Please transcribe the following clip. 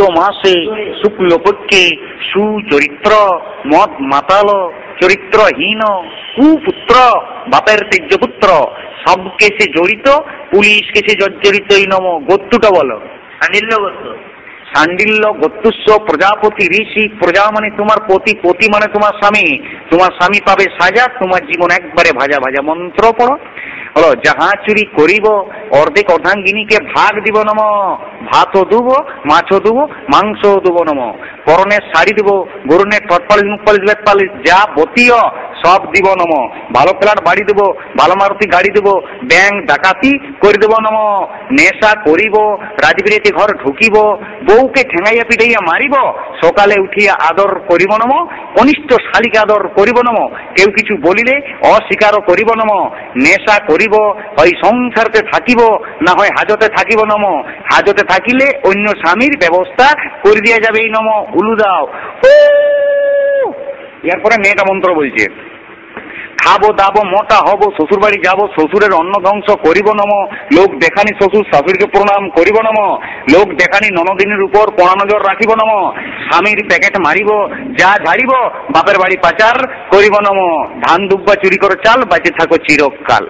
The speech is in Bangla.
মাসে শুক্লপক্ষে সুচরিত্র মদ মাতাল চরিত্রহীন কুপুত্র বাপের তেজ্যপুত্র সব কেসে জড়িত পুলিশ কেসে জর্জরিত নম। গোত্রটা বলো। সান্ডিল্য গোত্র। সান্ডিল্য গোত্রস্য প্রজাপতি ঋষি। প্রজা মানে তোমার পতি, পতি মানে তোমার স্বামী। তোমার স্বামী পাবে সাজা, তোমার জীবন একবারে ভাজা ভাজা। মন্ত্র পড়ো। হলো যাহা চুরি করিব অর্ধেক অর্ধাঙ্গিনীকে ভাগ দিব নম। ভাতও দেবো, মাছও দেবো, মাংসও দেবো নম। পরনের শাড়ি দেবো, গরুনের ঠট পালিশ মুখ পালিশ বেত পালিশ যা বতীয় সব দিব নম। ভালো ফ্ল্যাট বাড়ি দেবো, ভালো মারুতি গাড়ি দেবো, ব্যাংক ডাকাতি করে দেবো নম। নেশা করিব, রাজবিরেতে ঘর ঢুকিব, বউকে ঠেঙাইয়া পিটাইয়া মারিব, সকালে উঠিয়া আদর করিব নম। কনিষ্ঠ শালিকে আদর করিব নম। কেউ কিছু বলিলে অস্বীকারও করিব নম। নেশা করিব, হয় সংসারতে থাকিব, না হয় হাজতে থাকিব নম। হাজতে থাকিলে অন্য স্বামীর ব্যবস্থা করে দিয়া যাবে এই নম। উলু দাও। এরপরে মেয়েটা মন্ত্র বলছে, খাবো দাবো মোটা হব, শ্বশুর বাড়ি যাবো, শ্বশুরের অন্ন ধ্বংস করিব নম। লোক দেখানি শ্বশুর শাশুড়িকে প্রণাম করিব নম। লোক দেখানি ননদিনের উপর কড়া নজর রাখিব নম। স্বামীর প্যাকেট মারিব, যা ঝাড়িব বাপের বাড়ি পাচার করিব নম। ধান দুব্বা চুরি করে চাল, বাঁচে থাকো চিরকাল।